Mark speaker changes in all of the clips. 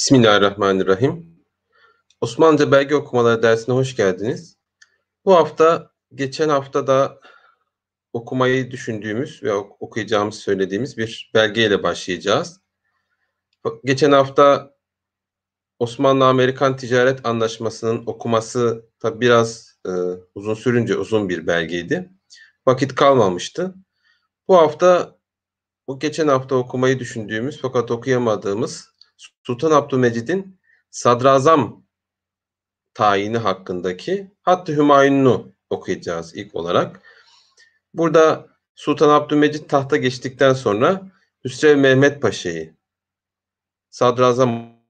Speaker 1: Bismillahirrahmanirrahim. Osmanlıca belge okumaları dersine hoş geldiniz. Bu hafta, geçen hafta da okumayı düşündüğümüz ve okuyacağımız söylediğimiz bir belgeyle başlayacağız. Geçen hafta Osmanlı-Amerikan Ticaret Anlaşması'nın okuması tabi biraz uzun sürünce uzun bir belgeydi. Vakit kalmamıştı. Bu hafta, bu geçen hafta okumayı düşündüğümüz fakat okuyamadığımız Sultan Abdülmecid'in sadrazam tayini hakkındaki Hattı Hümayun'u okuyacağız ilk olarak. Burada Sultan Abdülmecid tahta geçtikten sonra Hüsrev Mehmet Paşa'yı sadrazam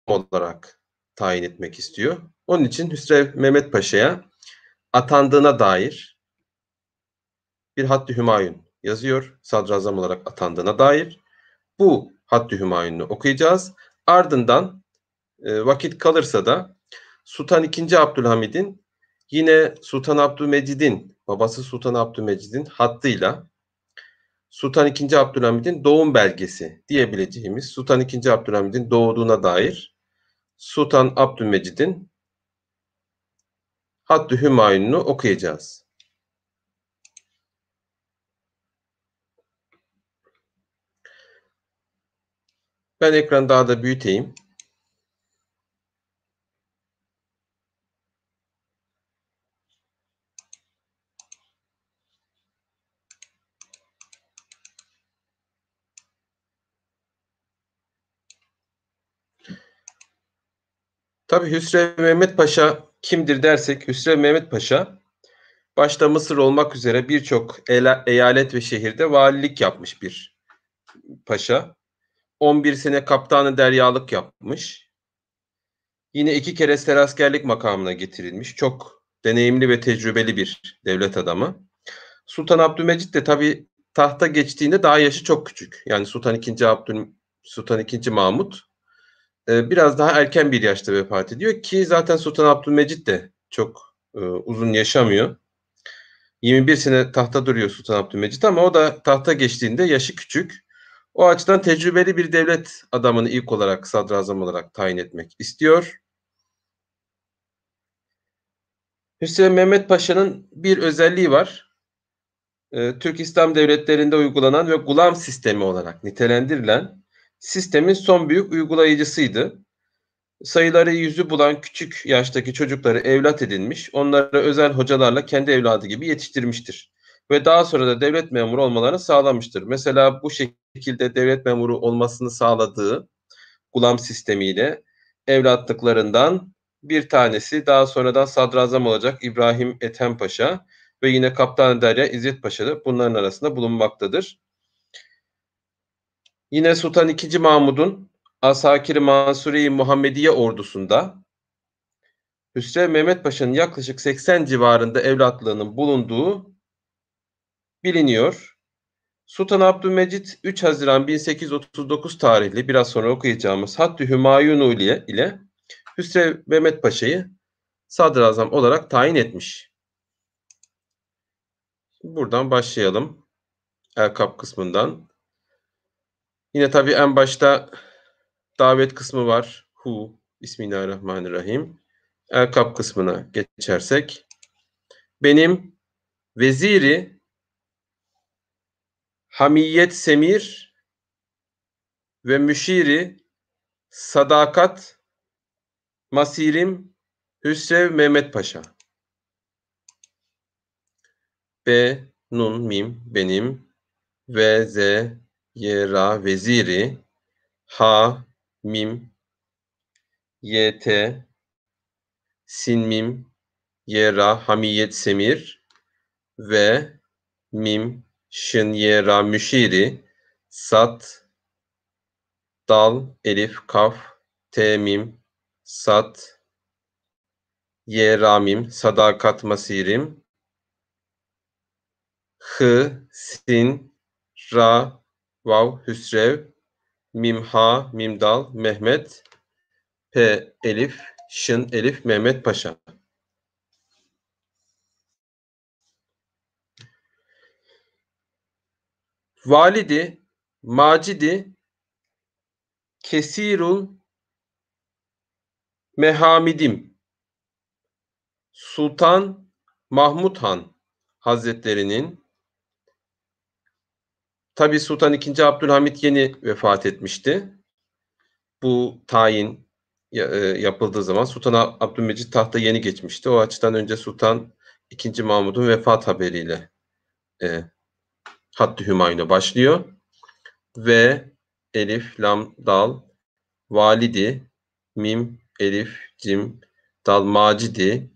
Speaker 1: olarak tayin etmek istiyor. Onun için Hüsrev Mehmet Paşa'ya atandığına dair bir Hattı Hümayun yazıyor. Sadrazam olarak atandığına dair. Bu Hattı Hümayun'u okuyacağız. Ardından vakit kalırsa da Sultan II. Abdülhamid'in yine Sultan Abdülmecid'in, babası Sultan Abdülmecid'in hattıyla Sultan II. Abdülhamid'in doğum belgesi diyebileceğimiz Sultan II. Abdülhamid'in doğduğuna dair Sultan Abdülmecid'in Hattı Hümayun'u okuyacağız. Ben ekranı daha da büyüteyim. Tabii Hüsrev Mehmet Paşa kimdir dersek, Hüsrev Mehmet Paşa başta Mısır olmak üzere birçok eyalet ve şehirde valilik yapmış bir paşa. 11 sene kaptanı deryalık yapmış. Yine 2 kere seraskerlik makamına getirilmiş. Çok deneyimli ve tecrübeli bir devlet adamı. Sultan Abdülmecid de tabii tahta geçtiğinde daha yaşı çok küçük. Yani Sultan II. Mahmut biraz daha erken bir yaşta vefat ediyor ki zaten Sultan Abdülmecid de çok uzun yaşamıyor. 21 sene tahta duruyor Sultan Abdülmecid ama o da tahta geçtiğinde yaşı küçük. O açıdan tecrübeli bir devlet adamını ilk olarak sadrazam olarak tayin etmek istiyor. Hüseyin Mehmet Paşa'nın bir özelliği var. Türk İslam devletlerinde uygulanan ve gulam sistemi olarak nitelendirilen sistemin son büyük uygulayıcısıydı. Sayıları yüzü bulan küçük yaştaki çocukları evlat edinmiş, onları özel hocalarla kendi evladı gibi yetiştirmiştir. Ve daha sonra da devlet memuru olmalarını sağlamıştır. Mesela bu şekilde devlet memuru olmasını sağladığı gulam sistemiyle evlatlıklarından bir tanesi daha sonradan sadrazam olacak İbrahim Ethem Paşa ve yine Kaptan Derya İzzet Paşa da bunların arasında bulunmaktadır. Yine Sultan II. Mahmud'un Asakir-i Mansure-i Muhammediye ordusunda Hüsrev Mehmet Paşa'nın yaklaşık 80 civarında evlatlığının bulunduğu biliniyor. Sultan Abdülmecit 3 Haziran 1839 tarihli biraz sonra okuyacağımız Hattı Hümayunu ile Hüsrev Mehmet Paşa'yı sadrazam olarak tayin etmiş. Buradan başlayalım. Elkap kısmından. Yine tabii en başta davet kısmı var. Bismillahirrahmanirrahim. Elkap kısmına geçersek. Benim veziri hamiyet semir ve müşiri sadakat masirim Hüsrev Mehmet Paşa. B, nun, mim, benim, V, Z, Y, Ra, veziri, Ha, mim, Y, T, sin, mim, Y, Ra, hamiyet semir, V, mim, şın, Y, Ra, müşiri, sat, dal, elif, kaf, T, mim, sat, Y, Ra, mim, sadakat masirim, Hı, sin, ra, vav, hüsrev, mim, ha, mim, dal, Mehmet, p, elif, şın, elif, Mehmet Paşa. Validi, macidi, kesirul Mehamidim. Sultan Mahmud Han Hazretleri'nin, tabi Sultan II. Abdülhamit yeni vefat etmişti. Bu tayin yapıldığı zaman Sultan Abdülmecit tahta yeni geçmişti. O açıdan önce Sultan II. Mahmud'un vefat haberiyle Hattı Hümayun'a başlıyor. Ve elif, lam, dal, validi, mim, elif, cim, dal, macidi,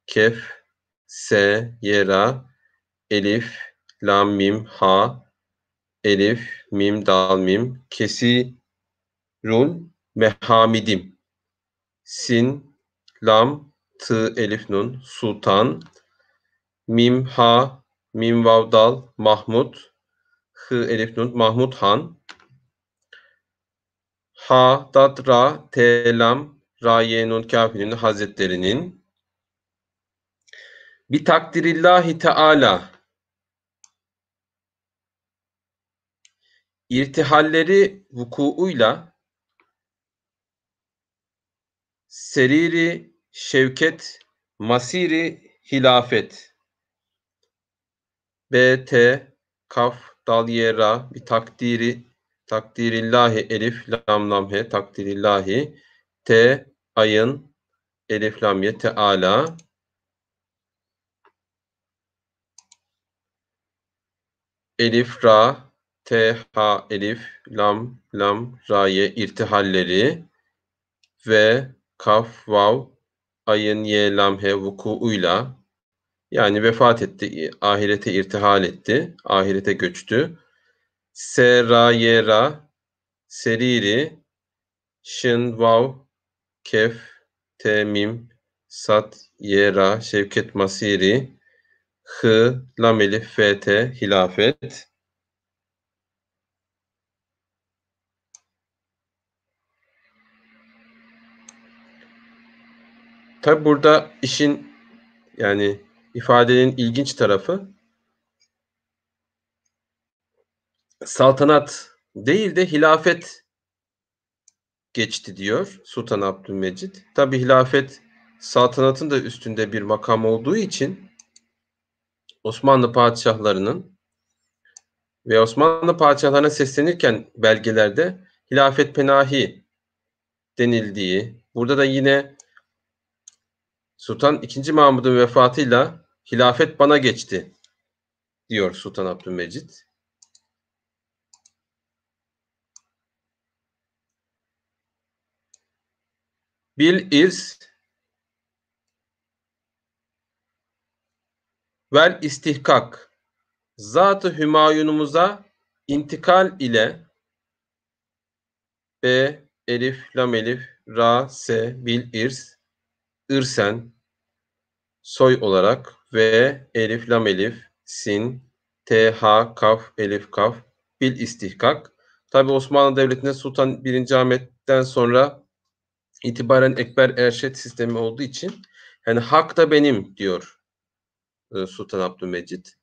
Speaker 1: kef, se, yera, elif, lam, mim, ha, elif, mim, dal, mim, kesirun, mehamidim, sin, lam, tı, elif, nun, sultan, mim, ha, mim, vav, dal, Mahmud, hı, elif, nun, Mahmud Han, ha, dat, ra, te, lam, ra, ye, nun, kâfirün Hazretleri'nin bi takdirillahi teâlâ irtihalleri vukuuyla seriri şevket masiri hilafet b, t, kaf, dal, ye, ra bi takdirillahi elif, lam, lam, he takdirillahi te, ayın, elif, lam, ye teâlâ elif, ra, te, ha, elif, lam, lam, ra, ye irtihalleri ve kaf, vav, ayın, ye, lam, he vukuuyla, yani vefat etti, ahirete irtihal etti, ahirete göçtü. Se, ra, ye, ra, seriri, şın, vav, kef, te, mim, sat, ye, ra, şevket masiri, hı, lam, elif, fe, te, hilafet. Tabi burada işin, yani ifadenin ilginç tarafı, saltanat değil de hilafet geçti diyor Sultan Abdülmecit. Tabi hilafet saltanatın da üstünde bir makam olduğu için Osmanlı padişahlarının ve Osmanlı padişahlarına seslenirken belgelerde hilafet penahi denildiği, burada da yine Sultan II. Mahmud'un vefatıyla hilafet bana geçti diyor Sultan Abdülmecit. Bil irs vel istihkak Zat-ı Hümayunumuza intikal ile B, elif, lam, elif, ra, se, bil irs, ırsen, soy olarak ve elif, lam, elif, sin, t, ha, kaf, elif, kaf, bil istihkak. Tabi Osmanlı Devleti'nde Sultan 1. Ahmet'ten sonra itibaren Ekber Erşet sistemi olduğu için yani hak da benim diyor Sultan Abdülmecit.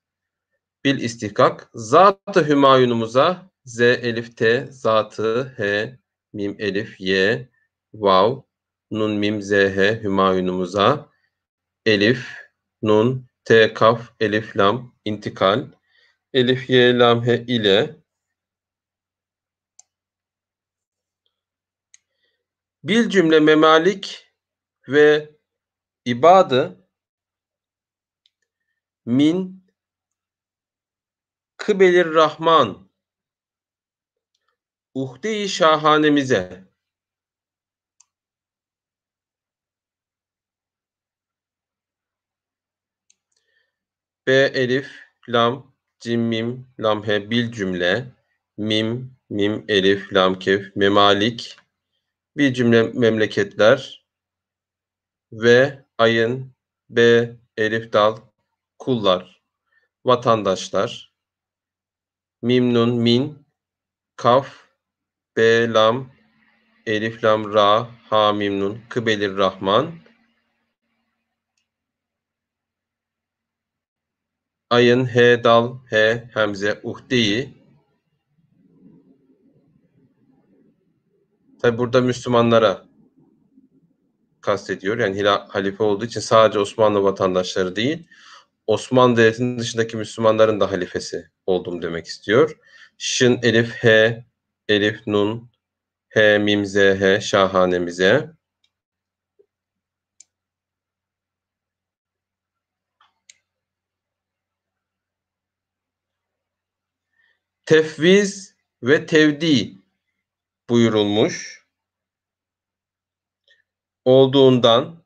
Speaker 1: Bil istihkak. Zat-ı Hümayunumuza Z, elif, t, zatı, h, mim, elif, y, vav, nun, mim, z, h, Hümayunumuza elif, nun, t, kaf, elif, lam, intikal, elif, y, lam, he ile bil cümle memalik ve ibadı min kıbelir rahman uhde-i şahanemize B, elif, lam, cim, mim, lam, he bil cümle mim, mim, elif, lam, kef, memalik bir cümle memleketler ve ayın B, elif, dal, kullar, vatandaşlar, mim, nun, min, kaf, B, lam, elif, lam, ra, ha, mim, nun, kıbelir rahman, ayın he, dal, he, hemze, uhdeyi. Tabi burada Müslümanlara kastediyor. Yani halife olduğu için sadece Osmanlı vatandaşları değil, Osmanlı Devleti'nin dışındaki Müslümanların da halifesi olduğum demek istiyor. Şın, elif, he, elif, nun, he, mim, z, he, şahanemize. Tefviz ve tevdi buyurulmuş olduğundan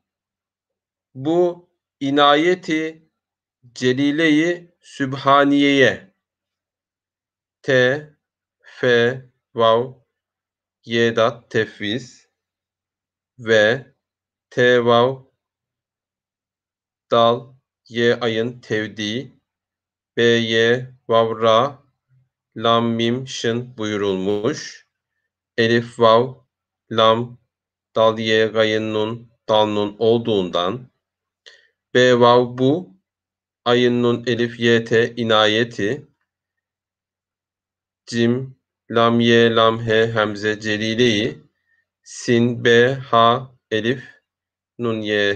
Speaker 1: bu inayeti celile-i sübhaniyeye T, F, vav, yedat tefviz ve T, vav, dal, ye ayın tevdi, B, ye, vav, ra, lam, mim, şın buyurulmuş. Elif, vav, lam, dal, ye, gayın, nun, dal, nun olduğundan B, vav, bu, ayın, nun, elif, ye, te, inayeti, cim, lam, ye, lam, he, hemze, celile-i, sin, b, ha, elif, nun, ye,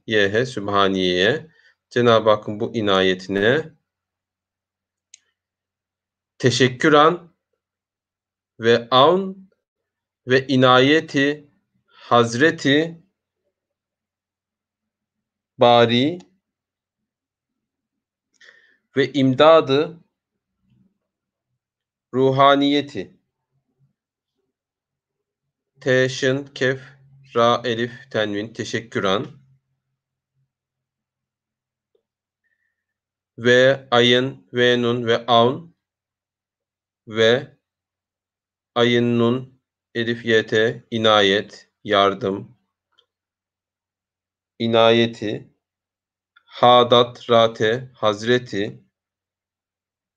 Speaker 1: he, sübhaniyeye. Cenab-ı Hakk'ın bu inayetine teşekküran ve avn ve inayeti Hazreti Bari ve imdadı ruhaniyeti T, şın, kef, ra, elif, tenvin, teşekküran ve ayın, ve nun ve avn ve ayın, nun, elif, yete, inayet, yardım, inayeti, hadat, rate, hazreti,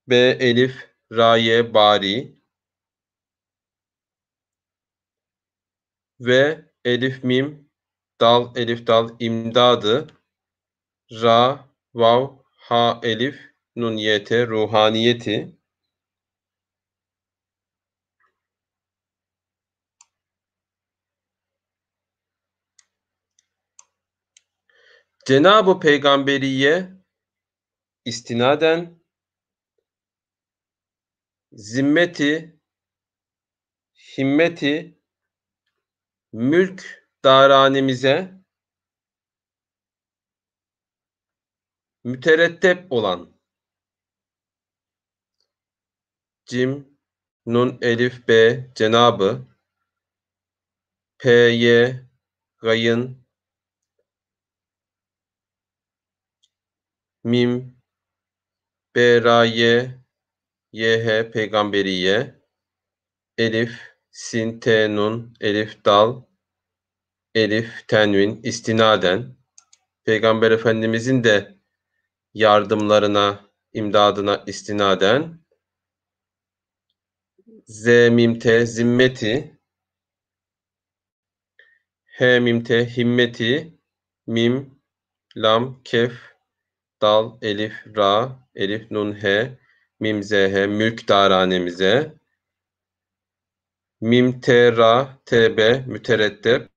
Speaker 1: b, elif, raye, bari ve elif, mim, dal, elif, dal, imdadı, ra, vav, ha, elif, nun, yete, ruhaniyeti, Cenab-ı Peygamberiye istinaden zimmeti, himmeti, mülk daranemize müterettep olan cim, nun, elif, b, cenabı, p, y, gayın, mim, b, ra, y, h, peygamberiye, elif, sin, t, nun, elif, dal, elif, tenvin, istinaden, Peygamber Efendimizin de yardımlarına, imdadına istinaden, z, mim, t, zimmeti, h, mim, t, himmeti, mim, lam, kef, dal, elif, ra, elif, nun, he, mim, z, he, mülk daranemize, mim, t, ra, t, b, müterettep,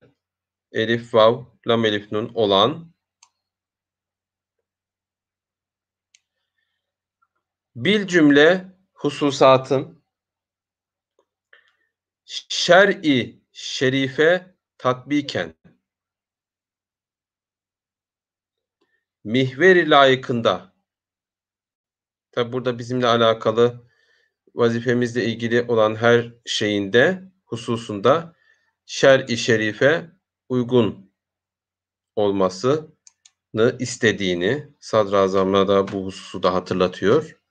Speaker 1: elif, vav, lam, elif, nun olan bil cümle hususatın şer'i şerife tatbiken mihveri layıkında, tabi burada bizimle alakalı vazifemizle ilgili olan her şeyinde, hususunda şer-i şerife uygun olmasını istediğini Sadrazam'la da bu hususu da hatırlatıyor.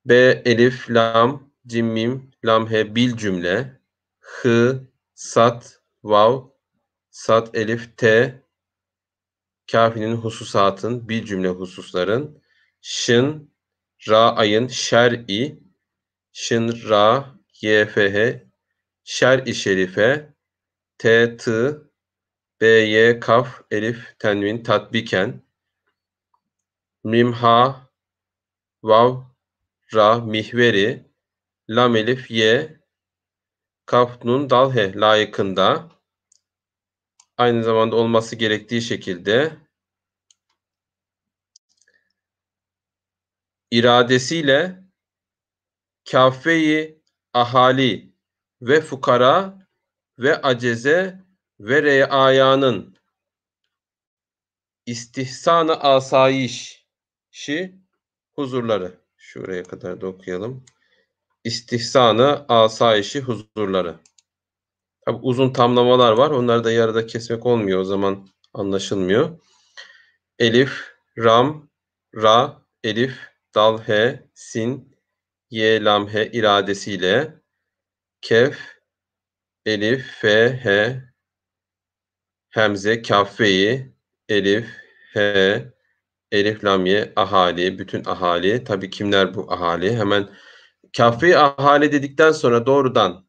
Speaker 1: B, elif, lam, cim, mim, lam, he, bil cümle, hı, sat, vav, sat, elif, t, kafinin hususatın, bil cümle hususların, şın, ra, ayın, şer'i, şın, ra, yfh, şer-i şerife, t, tı, b, y, kaf, elif, tenvin, tatbiken, mim, ha, vav, ra, mihveri, lam, elif, ye, kaf, nun, dal, he, layıkında, aynı zamanda olması gerektiği şekilde iradesiyle kâffe-i ahali ve fukara ve aceze ve reayanın istihsan-ı asayişi huzurları. Şuraya kadar da okuyalım. İstihsan-ı asayişi huzurları. Tabi uzun tamlamalar var. Onları da yarıda kesmek olmuyor. O zaman anlaşılmıyor. Elif, ram, ra, elif, dal, he, sin, ye, lam, he iradesiyle kef, elif, fe, he, hemze, kafeyi, elif, he, elif, lam, ye, ahali, bütün ahali. Tabi kimler bu ahali? Hemen kafeyi ahali dedikten sonra doğrudan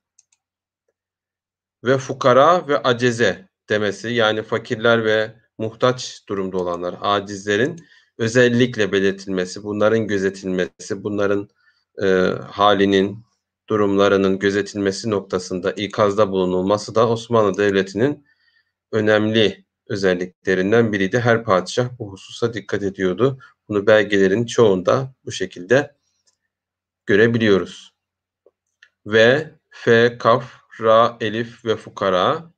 Speaker 1: ve fukara ve aceze demesi, yani fakirler ve muhtaç durumda olanlar, acizlerin özellikle belirtilmesi, bunların gözetilmesi, bunların halinin, durumlarının gözetilmesi noktasında ikazda bulunulması da Osmanlı Devleti'nin önemli özelliklerinden biriydi. Her padişah bu hususa dikkat ediyordu. Bunu belgelerin çoğunda bu şekilde görebiliyoruz. Ve, fe, kaf, ra, elif ve fukara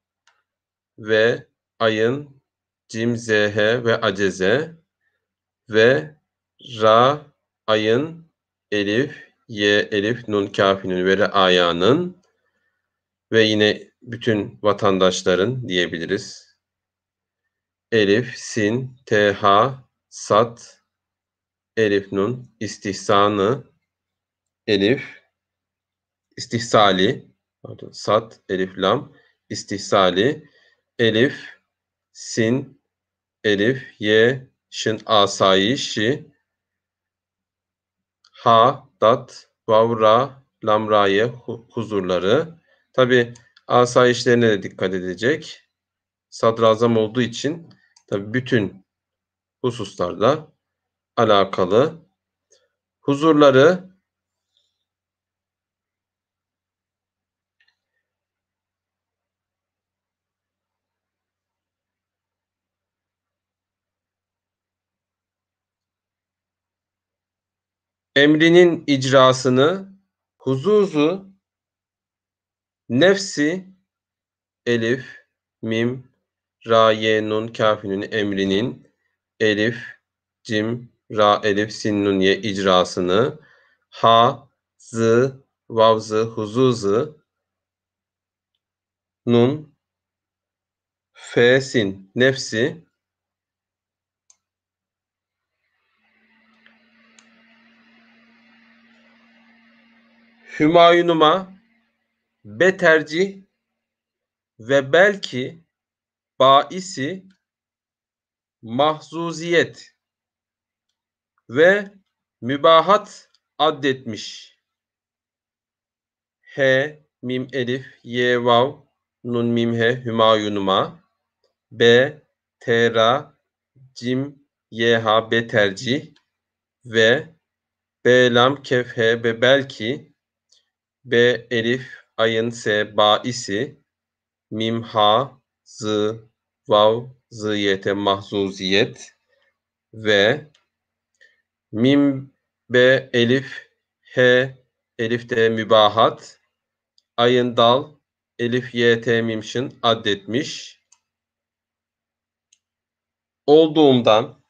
Speaker 1: ve ayın, cim, zh ve aceze ve ra, ayın, elif, ye, elif, nun, kafinin ve reayanın ve yine bütün vatandaşların diyebiliriz. Elif, sin, th, sat, elif, nun, istihsanı, elif, istihsali, pardon, sat, elif, lam, istihsali, elif, sin, elif, ye, şın, asayişi, ha, dat, vav, ra, lam, raye, huzurları. Tabi asayişlerine de dikkat edecek. Sadrazam olduğu için tabi bütün hususlarla alakalı. Huzurları emrinin icrasını huzuzu nefsi elif, mim, ra, ye, nun, kafinin emrinin elif, cim, ra, elif, sin, nun, ye icrasını ha, zı, vavzı, huzuzı, nun, fe, sin, nefsi, Hümayunuma betercih ve belki baisi mahzuziyet ve mübahat addetmiş. H, mim, elif, ye, vav, nun, mim, he, hümayunuma, b, tera, cim, ye, ha, betercih ve b, lam, kef, he, be, belki, b, elif, ayın, se, baisi, mim, ha, zı, vav, ziyete, mahzuziyet ve mim, be, elif, he, elif de mübahat, ayın, dal, elif, y, mimşin addetmiş olduğumdan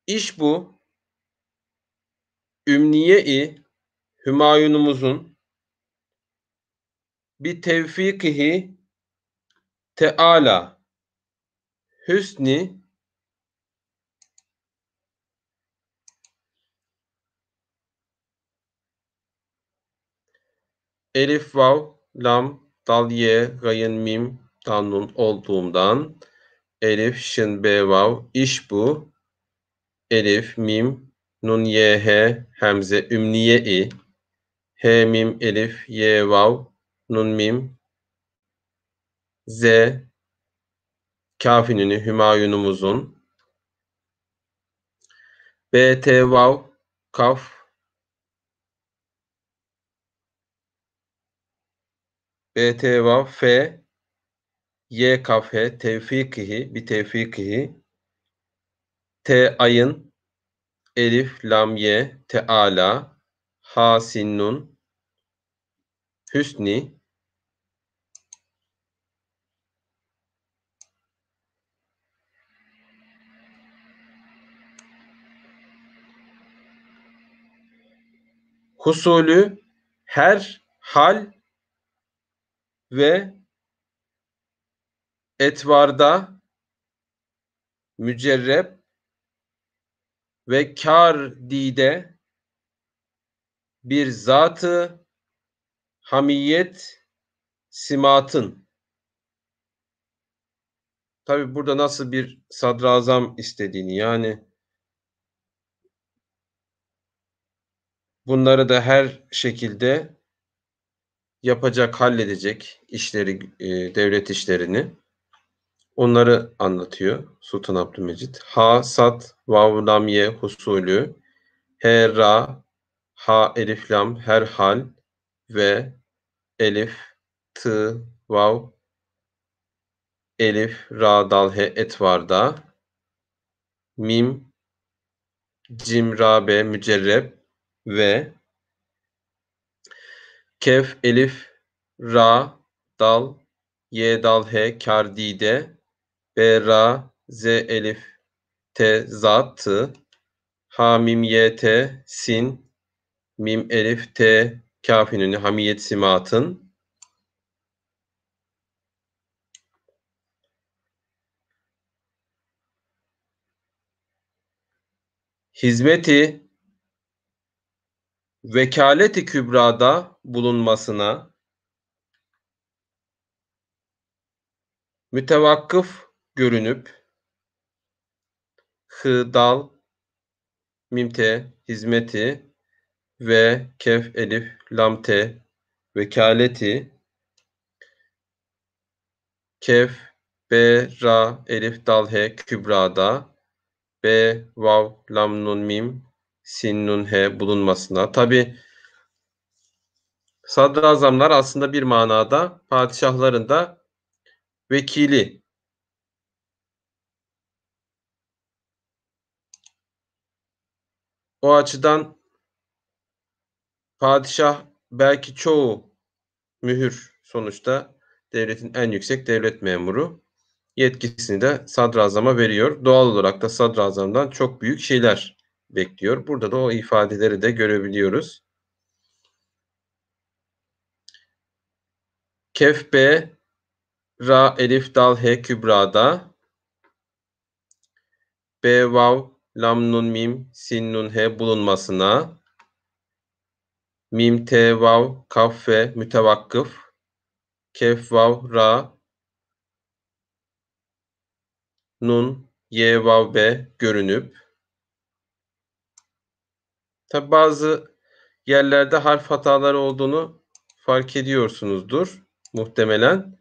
Speaker 1: iş bu ümniye-i Hümayunumuzun bir tevfikihi Teala hüsni elif, vav, lam, dal, ye, gayın, mim, dal, nun olduğumdan elif, şın, be, vav iş bu elif, mim, nun, ye, he, hemze, ümniye-i he, mim, elif, ye, vav, nun, mim, z, kafinini Hümayunumuzun b, t, vav, kaf, BT vav F Y kaf H tevfikihi bi tevfikihi T ayın Elif lam ye Teala Ha sin nun Hüsni husulü her hal ve etvarda mücerreb ve kar dide bir zatı hamiyet simatın. Tabi burada nasıl bir sadrazam istediğini, yani bunları da her şekilde yapacak, halledecek işleri, devlet işlerini, onları anlatıyor Sultan Abdülmecit. Ha, sat, vav, lam, ye, husulü, he, ra, ha, elif, lam, her hal ve elif, tı, vav, elif, ra, dal, he, etvarda, mim, cim, ra, be, mücerreb ve kef, elif, ra, dal, ye, dal, he, kar, dide, be, ra, z, elif, te, zatı, ha, mim, ye, te, sin, mim, elif, te, kafinünü, hamiyet simatın, hizmeti vekaleti kübrada bulunmasına mütevakkıf görünüp dal, mimte, hizmeti ve kef, elif, lamte, vekaleti kef, be, ra, elif, dal, he, kübrada be, vav, lam, nun, mim, sin, nun, he bulunmasına. Tabi sadrazamlar aslında bir manada padişahların da vekili. O açıdan padişah belki çoğu mühür, sonuçta devletin en yüksek devlet memuru, yetkisini de sadrazama veriyor. Doğal olarak da sadrazamdan çok büyük şeyler bekliyor. Burada da o ifadeleri de görebiliyoruz. Kef, be, ra, elif, dal, he kübrada be, vav, lam, nun, mim, sin, nun, he bulunmasına mim, te, vav, kaf, fe mütevakkıf kef, vav, ra, nun, ye, vav, be görünüp, tabi bazı yerlerde harf hataları olduğunu fark ediyorsunuzdur muhtemelen.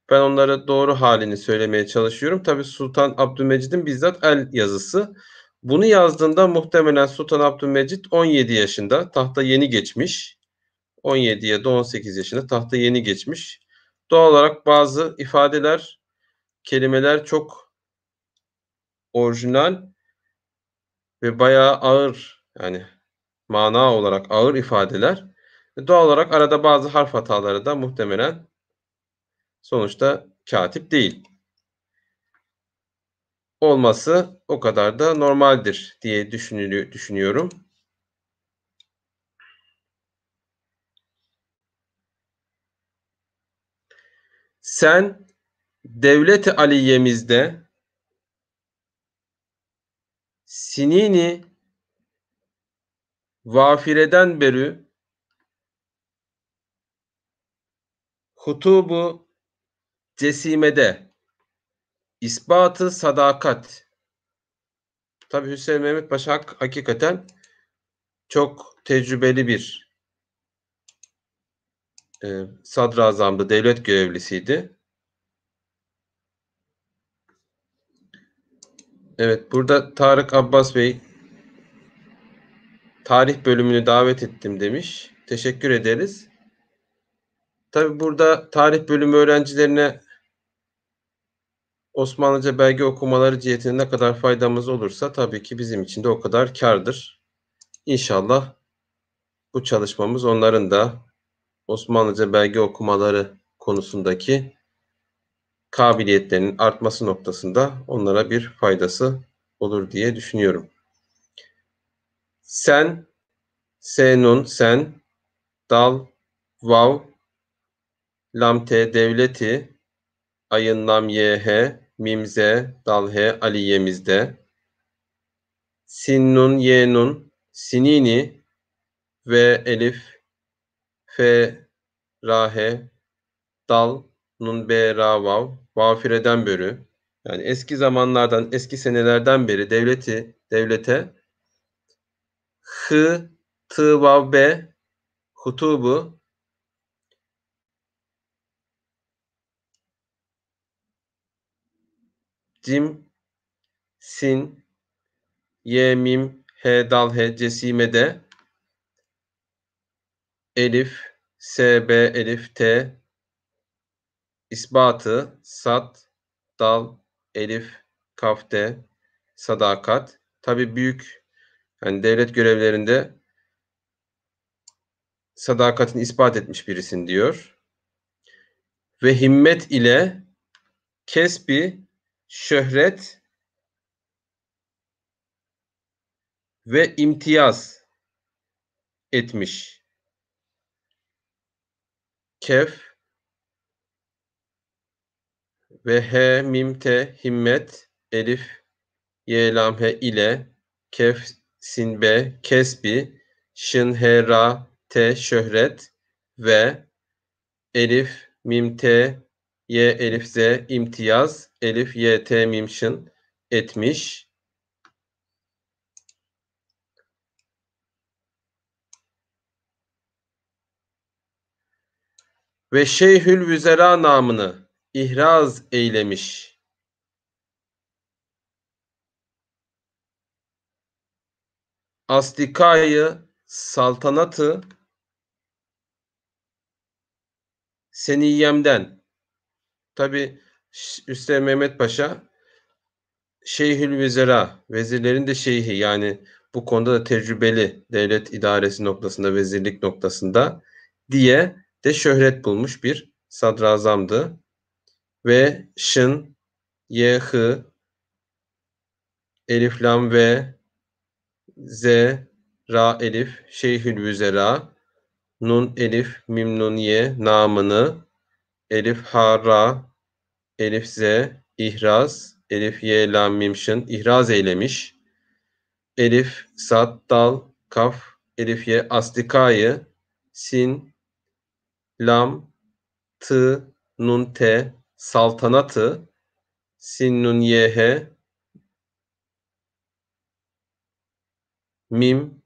Speaker 1: Ben onları doğru halini söylemeye çalışıyorum. Tabi Sultan Abdülmecid'in bizzat el yazısı. Bunu yazdığında muhtemelen Sultan Abdülmecid 17 yaşında, tahta yeni geçmiş. 17 ya da 18 yaşında tahta yeni geçmiş. Doğal olarak bazı ifadeler, kelimeler çok orijinal ve bayağı ağır, yani mana olarak ağır ifadeler. Doğal olarak arada bazı harf hataları da muhtemelen, sonuçta katip değil, olması o kadar da normaldir diye düşünüyorum. Sen devlet-i aliyemizde sinini vafireden beri hutubu cesimede ispatı sadakat. Tabi Hüseyin Mehmet Paşa hakikaten çok tecrübeli bir sadrazamdı, devlet görevlisiydi. Evet, burada Tarık Abbas Bey tarih bölümünü davet ettim demiş. Teşekkür ederiz. Tabii burada tarih bölümü öğrencilerine Osmanlıca belge okumaları cihetinde ne kadar faydamız olursa tabii ki bizim için de o kadar kârdır. İnşallah bu çalışmamız onların da Osmanlıca belge okumaları konusundaki kabiliyetlerinin artması noktasında onlara bir faydası olur diye düşünüyorum. Sen, senun, sen, dal, vav, lamte, devleti, ayın lam, ye, mimze, dal, he, aliyemizde, sinnun, yenun, sinini ve elif, fe, rahe, dal, nun, be, ra, vav, vafireden börü. Yani eski zamanlardan, eski senelerden beri devlete hı, tı, vav, be, hutubu, cim, sin, ye, mim, he, dal, he, cesimede, elif, s, b, elif, t, isbatı, sat, dal, elif, kafte, sadakat. Tabii büyük yani devlet görevlerinde sadakatini ispat etmiş birisin diyor. Ve himmet ile kesbi, şöhret ve imtiyaz etmiş. Kef ve he, mim, te, himmet, elif, ye, lam, he ile, kef, sin, be, kesbi, şın, he, ra, te, şöhret ve elif, mim, te, ye, elif, z, imtiyaz, elif, ye, te, mim, şın etmiş. Ve Şeyhülvüzera namını ihraz eylemiş. Astikayı saltanatı Seniyyem'den. Tabi Üsteğmen Mehmet Paşa Şeyhülvüzera, vezirlerin de şeyhi, yani bu konuda da tecrübeli, devlet idaresi noktasında, vezirlik noktasında diye de şöhret bulmuş bir sadrazamdı. Ve şın, ye, hı, elif, lam, ve, z, ra, elif, Şeyhülvüzera, nun, elif, mim, nun, ye namını, elif, ha, ra, elif, z, ihraz, elif, ye, lam, mim, şın ihraz eylemiş. Elif, sad, dal, kaf, elif, ye, astikayı, sin, lam, tı, nun, te, saltanatı, sin, nun, ye, he, mim,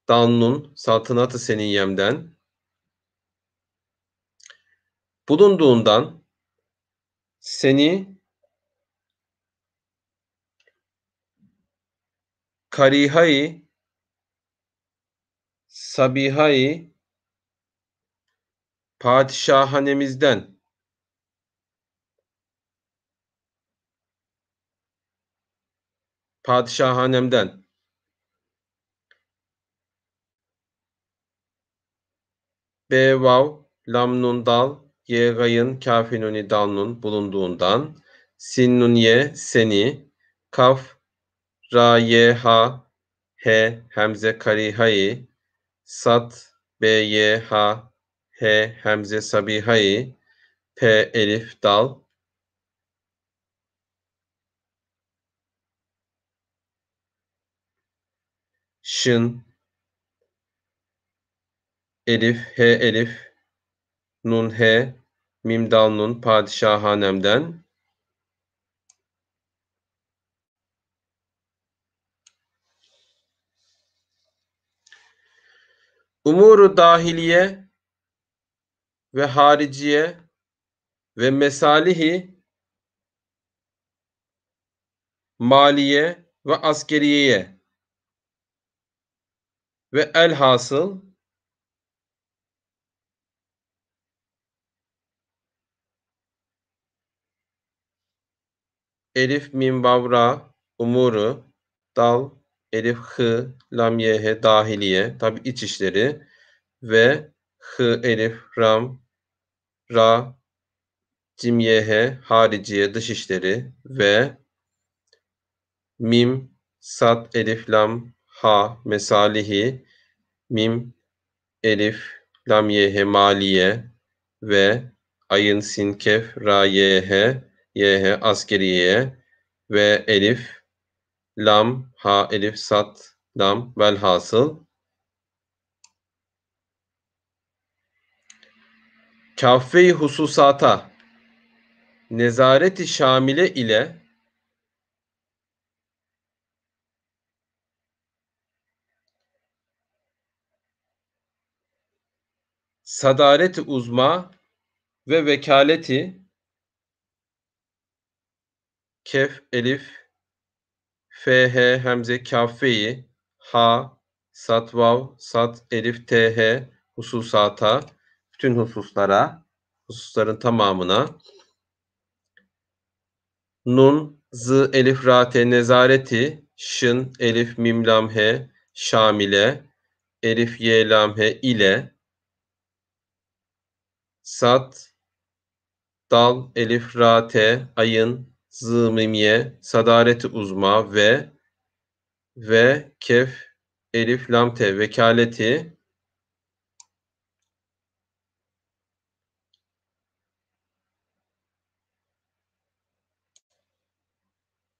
Speaker 1: dal, nun, saltanatı seniyyemden bulunduğundan seni karihayı sabihayı padişahanemizden padişahanemden be, vav, lam, nun, dal, ye, gayın, kafi, nuni, dal, nun bulunduğundan sin, nun, ye seni, kaf, ra, ye, ha, he, hemze, karihayı, sat, be, ye, ha, he, hemze, sabihayı, p, elif, dal, şın, elif, he, elif, nun, he, mim, dal, nun padişahanemden umuru dahiliye ve hariciye ve mesalihi maliye ve askeriyeye ve elhasıl elif, mim, vav, ra, umuru, dal, elif, hı, lam, ye, he, dahiliye, tabi iç işleri ve hı, elif, ram, ra, cim, ye, he, hariciye, dış işleri ve mim, sat, elif, lam, ha, mesalihi, mim, elif, lam, ye, he, maliye ve ayın, sin, kef, ra, ye, he, ye, he, askeriye ve elif, lam, ha, elif, sat, lam, velhasıl. Kaffe-i hususata nezareti şamile ile sadareti uzma ve vekaleti kef, elif, f, h, hemze, kaffe-i, ha, sat, vav, sat, elif, t, h hususata, bütün hususlara, hususların tamamına, nun, z, elif, ra, te, nezareti, şın, elif, mim, lam, he, şamile, elif, ye, lam, he ile, sat, dal, elif, ra, te, ayın, z, mim, ye, sadareti uzma ve kef, elif, lam, te, vekaleti,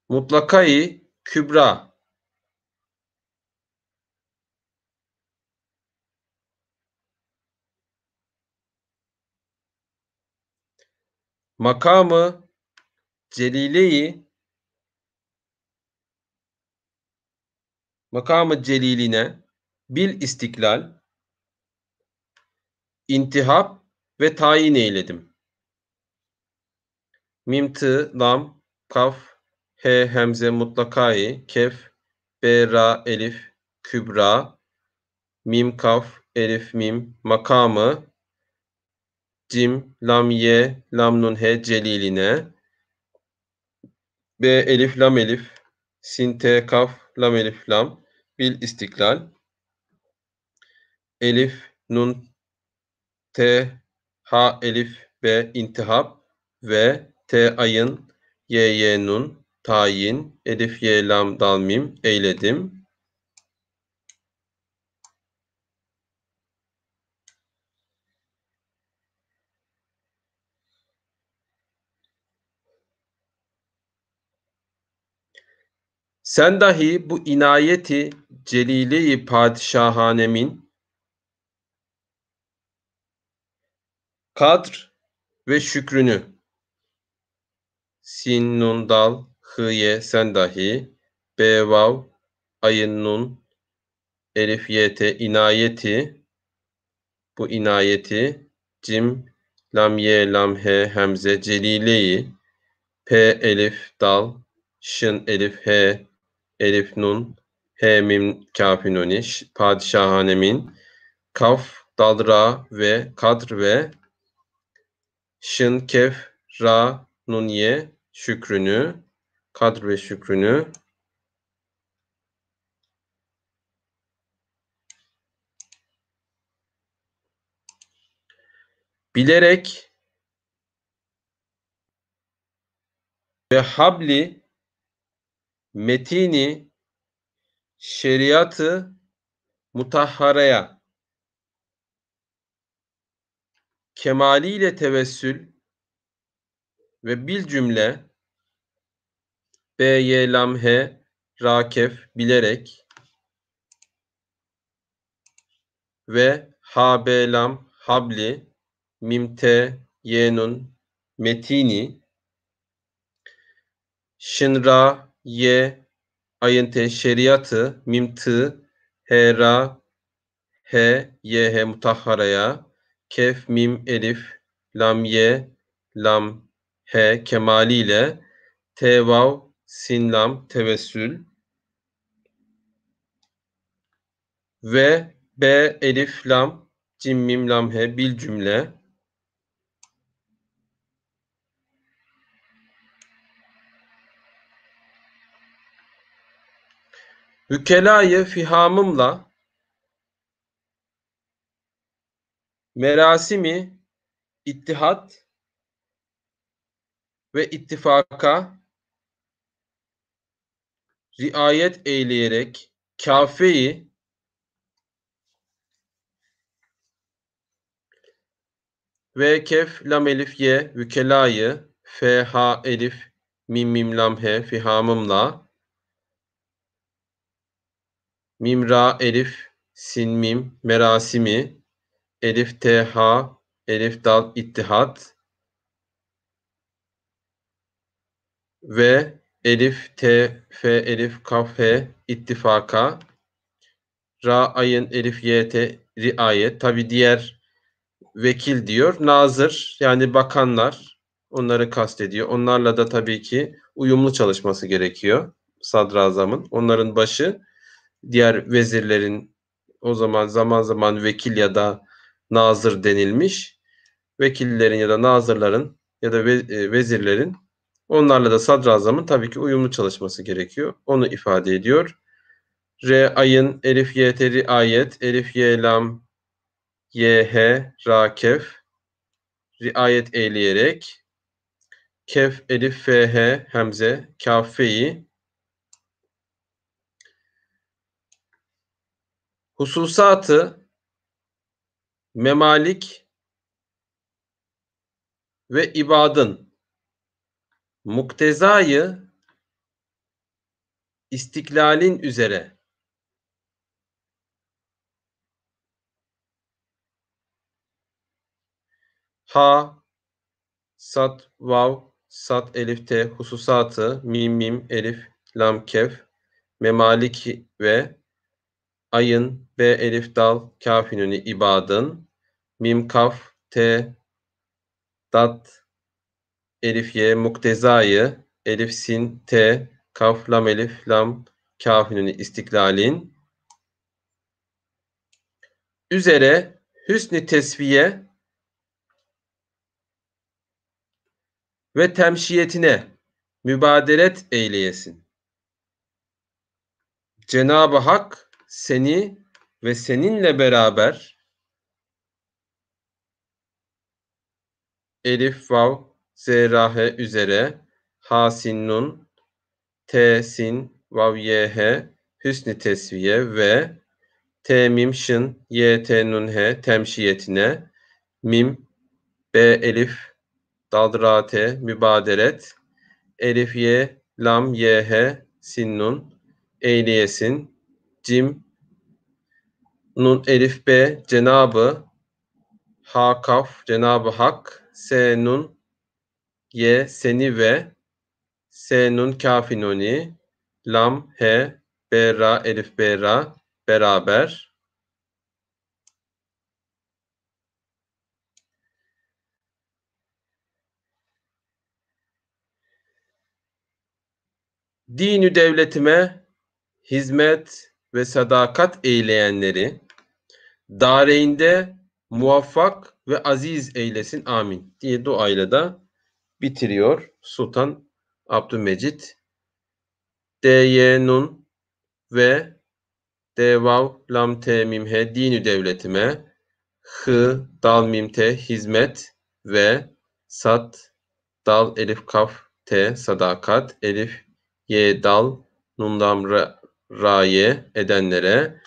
Speaker 1: mutlakayı kübra, makamı celileyi, makamı celiline bil istiklal, intihap ve tayin eyledim. Mim, tı, lam, kaf, he, hemze, mutlakayı, kef, be, ra, elif, kübra, mim, kaf, elif, mim, makamı, cim, lam, ye, lam, nun, he, celiline, be, elif, lam, elif, sin, te, kaf, lam, elif, lam, bil istiklal, elif, nun, te, ha, elif, be, intihap ve te, ayın, ye, nun, tayin, elif, ye, lam, dal, mim, eyledim. Sen dahi bu inayeti celile-i padişahanemin kadr ve şükrünü sin, nun, dal, hı, ye, sen dahi be, vav, ayın, nun, elif, ye, te, inayeti, bu inayeti, cim, lam, ye, lam, he, hemze, celile-i, p, elif, dal, şın, elif, he, elif, nun, he, mim, kâf-i nuni, padişahanemin, kaf, dal, ra ve kadr ve şın, kef, ra, nun, ye, şükrünü, kadr ve şükrünü bilerek ve habli metini şeriatı mutahharaya kemaliyle tevessül ve bil cümle b, y, lam, he, ra, kef bilerek ve ha, be, lam, habli, mim, te, ye, nun, metini, şın, ra, ye, ayın, te, şeriatı, mim, tı, he, ra, he, ye, he, mutahharaya, kef, mim, elif, lam, ye, lam, he, kemaliyle, te, vav, sin, lam, tevessül ve b, elif, lam, cim, mim, lam, he, bil cümle, Vükelayı fihamımla merasimi ittihat ve ittifaka riayet eyleyerek kâfe-i ve kef lam elif ye vükelayı fe ha elif mim mim lam he fihamımla mim ra elif sin mim merasimi elif t ha elif dal ittihat ve elif t f elif kaf he ittifaka ra ayın elif y t riayet. Tabi diğer vekil diyor. Nazır yani bakanlar, onları kastediyor. Onlarla da tabii ki uyumlu çalışması gerekiyor sadrazamın. Onların başı diğer vezirlerin, o zaman zaman vekil ya da nazır denilmiş. Vekillerin ya da nazırların ya da vezirlerin, onlarla da sadrazamın tabii ki uyumlu çalışması gerekiyor. Onu ifade ediyor. R ayın elif y t riayet elif y lam y h ra kef riayet eyleyerek kef elif f h hemze kafeyi hususatı memalik ve ibadın muktezayı istiklalin üzere ha sat vav sat elif t hususatı mim mim elif lam kef memalik ve ayın b elif dal kafinuni ibadın mim kaf t dat elif y muktezayı elif sin t kaf lam elif lam kafinuni istiklalin üzere hüsnü tesviye ve temşiyetine mübaderet eyleyesin. Cenab-ı Hak seni ve seninle beraber elif vav zerahe üzere ha sin nun t sin vav ye he hüsnü tesviye ve t mim şın y t nun he temşiyetine mim b elif daldrate mübaderet elif ye lam ye he sin nun eyleyesin cim nun elif b cenabı ha kaf cenabı hak se nun ye seni ve se nun kafinoni lam he bera elif bera beraber dinü devletime hizmet ve sadakat eyleyenleri dareinde muvaffak ve aziz eylesin amin diye duayla da bitiriyor Sultan Abdülmecit. D-Y nun ve D-Vav lam te mim he dinü devletime hı dal mim te hizmet ve sat dal elif kaf te sadakat elif ye dal nun dam raye edenlere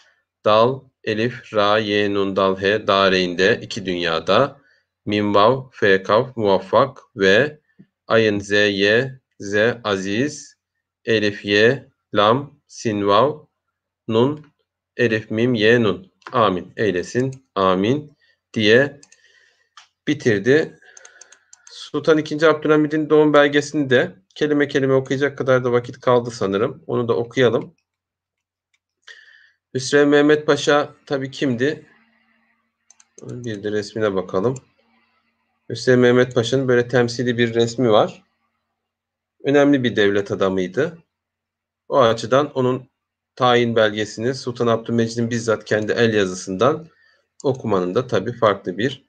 Speaker 1: dal elif ra ye nun dal he dareinde iki dünyada mim vav fe kaf muvaffak ve ayın z ye z aziz elif ye lam sin vav nun elif mim ye nun amin eylesin amin diye bitirdi. Sultan II. Abdülhamid'in doğum belgesini de kelime kelime okuyacak kadar da vakit kaldı sanırım. Onu da okuyalım. Hüsrev Mehmet Paşa tabii kimdi? Bir de resmine bakalım. Hüsrev Mehmet Paşa'nın böyle temsili bir resmi var. Önemli bir devlet adamıydı. O açıdan onun tayin belgesini Sultan Abdülmecid'in bizzat kendi el yazısından okumanın da tabii farklı bir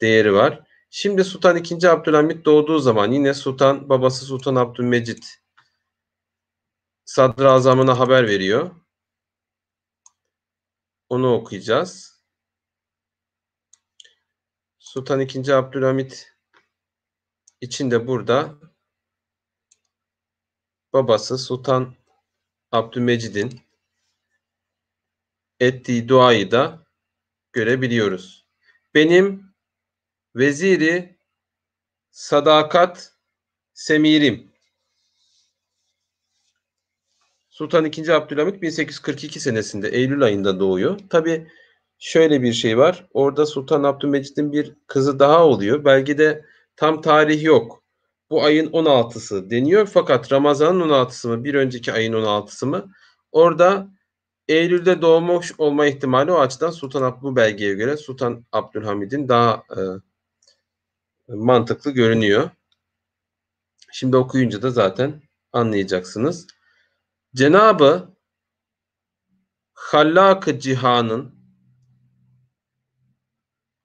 Speaker 1: değeri var. Şimdi Sultan II. Abdülhamit doğduğu zaman yine babası Sultan Abdülmecid sadrazamına haber veriyor. Onu okuyacağız. Sultan II. Abdülhamit için de burada babası Sultan Abdülmecid'in ettiği duayı da görebiliyoruz. Benim veziri sadakat semirim. Sultan II. Abdülhamit 1842 senesinde Eylül ayında doğuyor. Tabii şöyle bir şey var. Orada Sultan Abdülmecid'in bir kızı daha oluyor. Belgede tam tarih yok. Bu ayın 16'sı deniyor. Fakat Ramazan'ın 16'sı mı, bir önceki ayın 16'sı mı? Orada Eylül'de doğmuş olma ihtimali o açıdan bu belgeye göre Sultan Abdülhamid'in daha mantıklı görünüyor. Şimdi okuyunca da zaten anlayacaksınız. Cenabı Hallak-ı Cihan'ın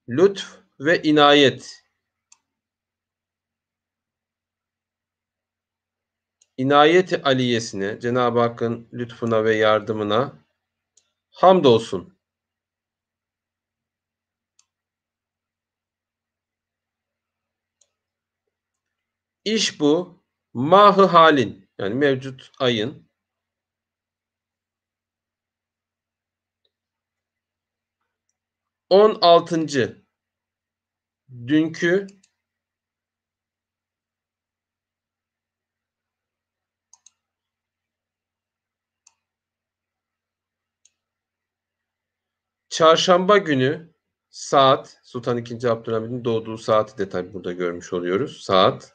Speaker 1: lütf ve inayet-i aliyesine, Cenab-ı Hakk'ın lütfuna ve yardımına hamdolsun. İş bu mahı halin, yani mevcut ayın 16. dünkü çarşamba günü saat, Sultan II. Abdülhamid'in doğduğu saati de tabi burada görmüş oluyoruz. Saat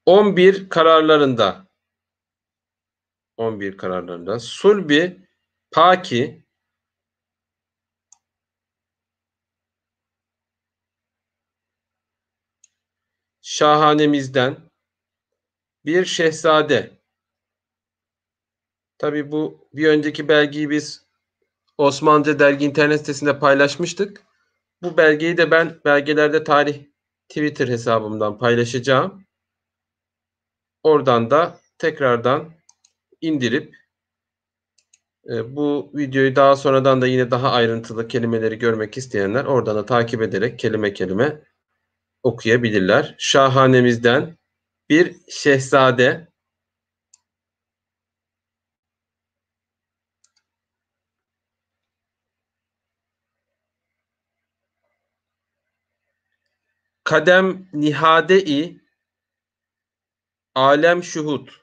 Speaker 1: 11 kararlarında 11 kararlarında Sulbi Paki şahanemizden bir şehzade. Tabii bu bir önceki belgeyi biz Osmanlıca Dergi internet sitesinde paylaşmıştık. Bu belgeyi de ben belgelerde tarih Twitter hesabımdan paylaşacağım. Oradan da tekrardan indirip bu videoyu daha sonradan da yine daha ayrıntılı kelimeleri görmek isteyenler oradan da takip ederek kelime kelime okuyabilirler. Şahanemizden bir şehzade kadem nihade-i alem şuhut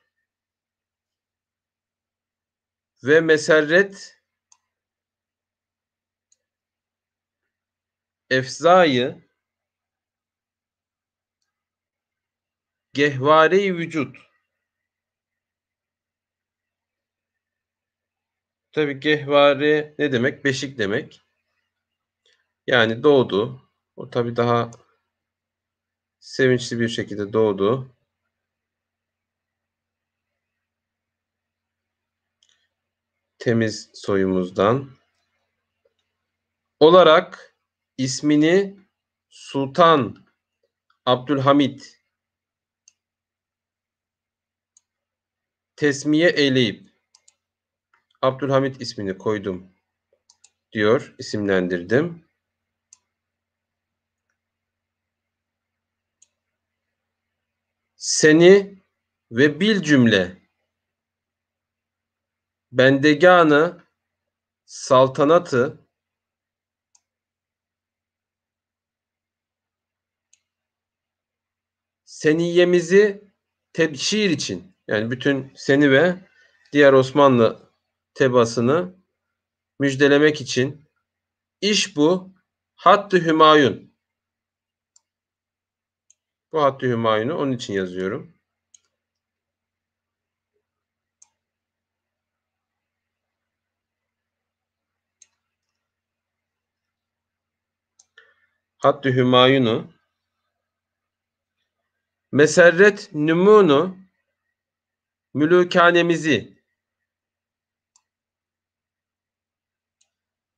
Speaker 1: ve meserret efzayı gehvare-i vücut. Tabii gehvare ne demek? Beşik demek. Yani doğdu. O tabii daha sevinçli bir şekilde doğdu. Temiz soyumuzdan. Olarak ismini Sultan Abdülhamit tesmiye eyleyip Abdülhamit ismini koydum diyor, isimlendirdim. Seni ve bil cümle bendeganı saltanatı seniyemizi tebşir için, yani bütün seni ve diğer Osmanlı tebaasını müjdelemek için iş bu Hattı Hümayun. Bu Hattı Hümayun'u onun için yazıyorum. Hattı Hümayun'u meserret nümunu mülûkânemizi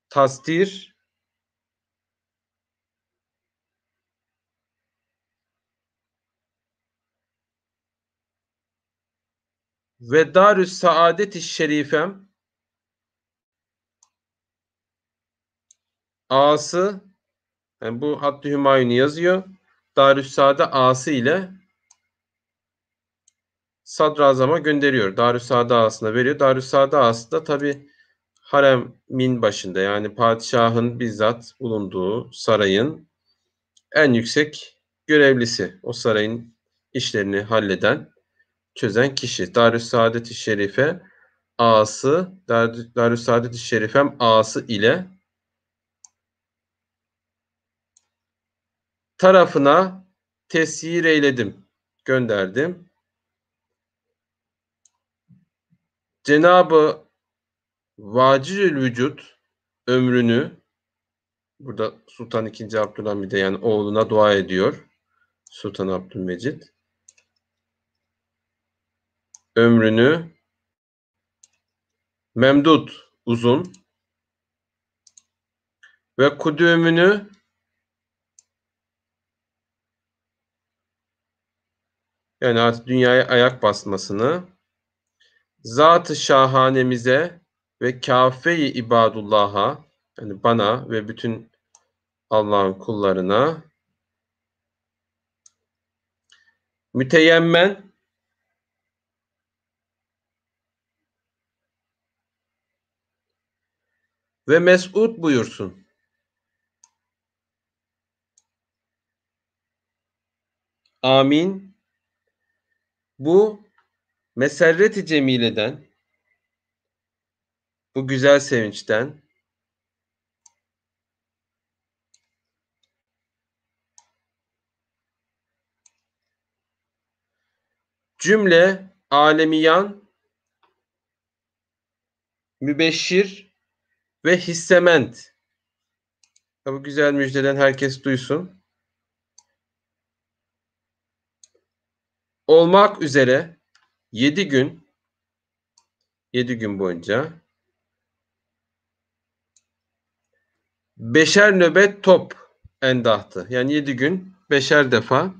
Speaker 1: tasdir Ve Darüs Saadet-i Şerifem A'sı, yani bu Hattı Hümayun'u yazıyor. Darüssaade A'sı ile Sadrazam'a gönderiyor. Darüssaade A'sına veriyor. Darüssaade A'sı da tabi haremin başında, yani padişahın bizzat bulunduğu sarayın en yüksek görevlisi. O sarayın işlerini halleden, çözen kişi. Darüssaadet-i Şerife A'sı, Darüssaadet-i Şerifem A'sı ile tarafına tesyir eyledim, gönderdim. Cenab-ı Vacilül Vücut ömrünü, burada Sultan II. Abdülhamid'e, yani oğluna dua ediyor Sultan Abdülmecid. Ömrünü memdut, uzun ve kudümünü, yani artık dünyaya ayak basmasını, zat-ı şahanemize ve kâfe-i ibadullah'a, yani bana ve bütün Allah'ın kullarına müteyemmen ve mes'ud buyursun. Amin. Bu meserret-i cemileden, bu güzel sevinçten cümle alemiyan mübeşşir ve hissement. Bu güzel müjdeden herkes duysun. Olmak üzere 7 gün boyunca beşer nöbet top endahtı. Yani 7 gün beşer defa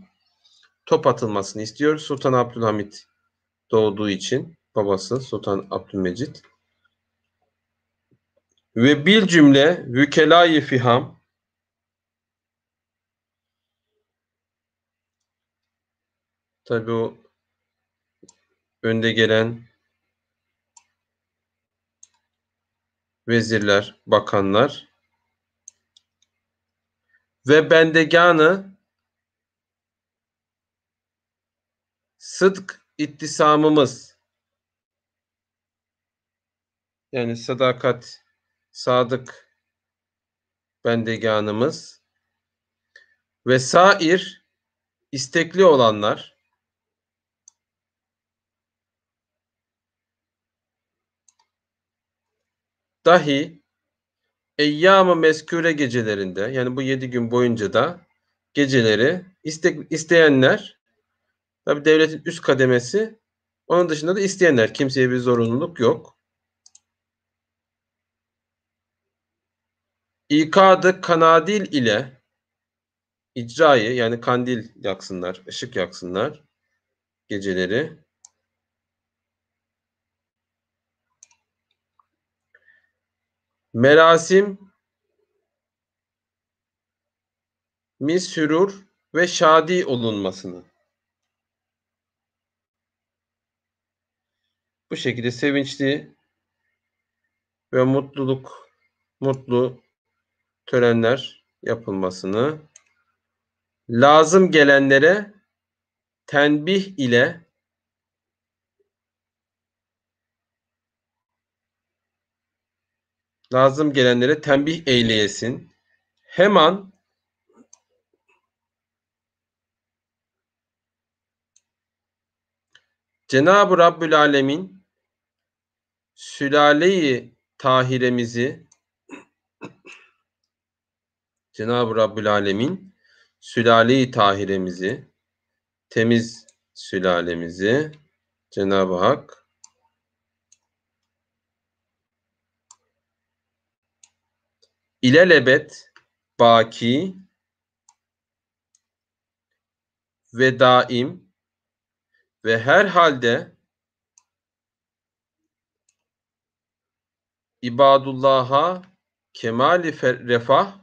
Speaker 1: top atılmasını istiyor. Sultan Abdülhamit doğduğu için, babası Sultan Abdülmecid. Ve bil cümle vükelâ-i fiham, tabi o önde gelen vezirler, bakanlar ve bendeganı sıdk ittisamımız, yani sadakat, sadık bendeganımız ve sair istekli olanlar dahi eyyam-ı meskure gecelerinde, yani bu 7 gün boyunca da geceleri isteyenler, tabi devletin üst kademesi, onun dışında da isteyenler, kimseye bir zorunluluk yok. İkadı kanadil ile icrayı, yani kandil yaksınlar, ışık yaksınlar geceleri. Merasim sürur ve şadi olunmasını. Bu şekilde sevinçli ve mutlu törenler yapılmasını, lazım gelenlere tenbih ile eyleyesin. Hemen Cenab-ı Rabbül Alemin sülale-i tahiremizi, Cenab-ı Rabbül Alemin sülale-i tahiremizi, temiz sülalemizi Cenab-ı Hak ilelebet baki ve daim ve her halde ibadullah'a kemali refah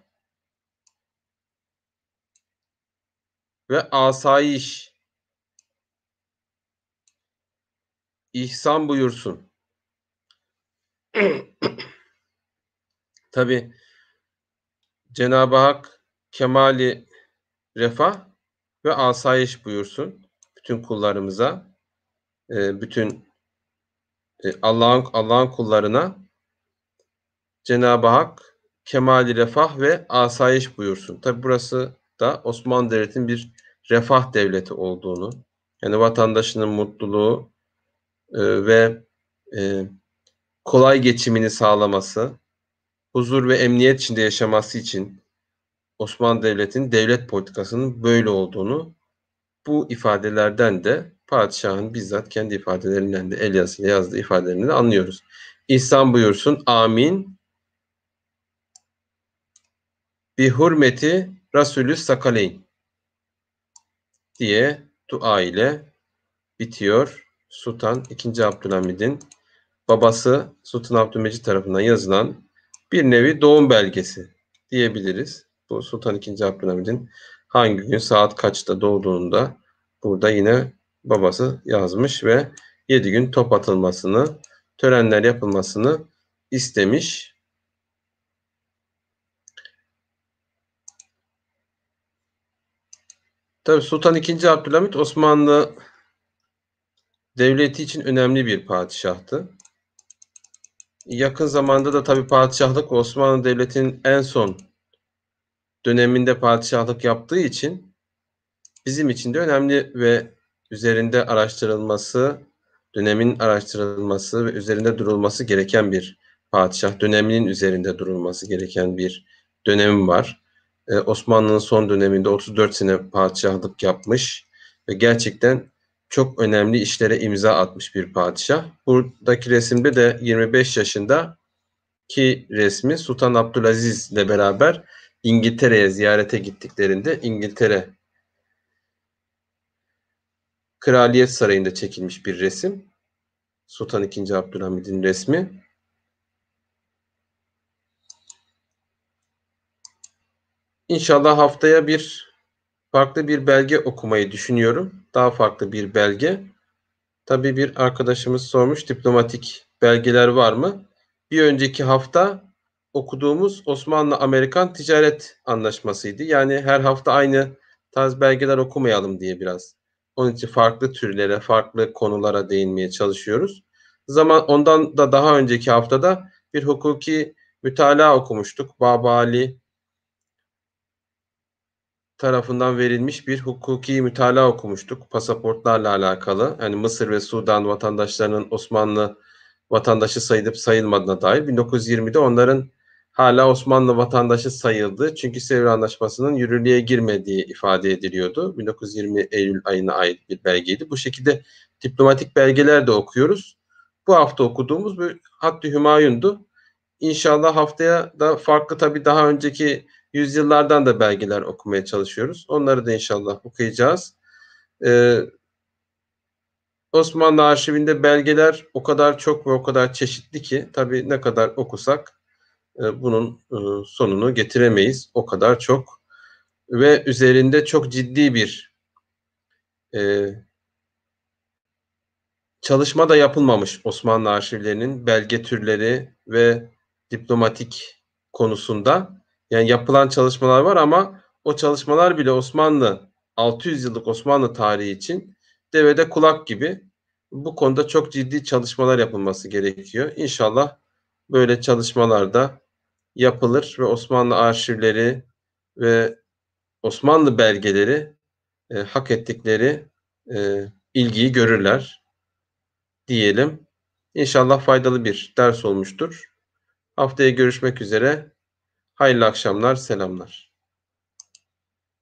Speaker 1: ve asayiş ihsan buyursun. Tabi Cenab-ı Hak kemali refah ve asayiş buyursun bütün kullarımıza, bütün Allah'ın kullarına Cenab-ı Hak kemali refah ve asayiş buyursun. Tabi burası da Osmanlı Devleti'nin bir refah devleti olduğunu, yani vatandaşının mutluluğu ve kolay geçimini sağlaması, huzur ve emniyet içinde yaşaması için Osmanlı Devleti'nin devlet politikasının böyle olduğunu, bu ifadelerden de padişahın bizzat kendi ifadelerinden de el yazısıyla yazdığı ifadelerini de anlıyoruz. İhsan buyursun, amin. Bi hürmeti Resulü Sakaleyn diye dua ile bitiyor. Sultan II. Abdülhamid'in babası Sultan Abdülmecit tarafından yazılan bir nevi doğum belgesi diyebiliriz. Bu Sultan II. Abdülhamid'in hangi gün saat kaçta doğduğunu da burada yine babası yazmış ve 7 gün top atılmasını, törenler yapılmasını istemiş. Tabii Sultan II. Abdülhamid Osmanlı devleti için önemli bir padişahtı. Yakın zamanda da tabii padişahlık Osmanlı Devleti'nin en son döneminde padişahlık yaptığı için bizim için de önemli ve üzerinde araştırılması, dönemin araştırılması ve üzerinde durulması gereken bir padişah. Döneminin üzerinde durulması gereken bir dönem var. Osmanlı'nın son döneminde 34 sene padişahlık yapmış ve gerçekten çok önemli işlere imza atmış bir padişah. Buradaki resimde de 25 yaşında ki resmi Sultan Abdülaziz ile beraber İngiltere'ye ziyarete gittiklerinde İngiltere Kraliyet Sarayı'nda çekilmiş bir resim. Sultan II. Abdülhamid'in resmi. İnşallah haftaya farklı bir belge okumayı düşünüyorum. Daha farklı bir belge. Tabii bir arkadaşımız sormuş, diplomatik belgeler var mı? Bir önceki hafta okuduğumuz Osmanlı-Amerikan ticaret anlaşmasıydı. Yani her hafta aynı tarz belgeler okumayalım diye biraz. Onun için farklı türlere, farklı konulara değinmeye çalışıyoruz. Ondan da daha önceki haftada bir hukuki mütalaa okumuştuk. Babali tarafından verilmiş bir hukuki mütalaa okumuştuk. Pasaportlarla alakalı. Yani Mısır ve Sudan vatandaşlarının Osmanlı vatandaşı sayılıp sayılmadığına dair 1920'de onların hala Osmanlı vatandaşı sayıldığı, çünkü Sevr Anlaşması'nın yürürlüğe girmediği ifade ediliyordu. 1920 Eylül ayına ait bir belgeydi. Bu şekilde diplomatik belgeler de okuyoruz. Bu hafta okuduğumuz bir Hadd-i Hümayun'du. İnşallah haftaya da farklı, tabii daha önceki yüzyıllardan da belgeler okumaya çalışıyoruz. Onları da inşallah okuyacağız. Osmanlı arşivinde belgeler o kadar çok ve o kadar çeşitli ki tabii ne kadar okusak bunun sonunu getiremeyiz. O kadar çok ve üzerinde çok ciddi bir çalışma da yapılmamış Osmanlı arşivlerinin belge türleri ve diplomatik konusunda. Yani yapılan çalışmalar var ama o çalışmalar bile 600 yıllık Osmanlı tarihi için devede kulak gibi. Bu konuda çok ciddi çalışmalar yapılması gerekiyor. İnşallah böyle çalışmalar da yapılır ve Osmanlı arşivleri ve Osmanlı belgeleri hak ettikleri ilgiyi görürler diyelim. İnşallah faydalı bir ders olmuştur. Haftaya görüşmek üzere. Hayırlı akşamlar, selamlar.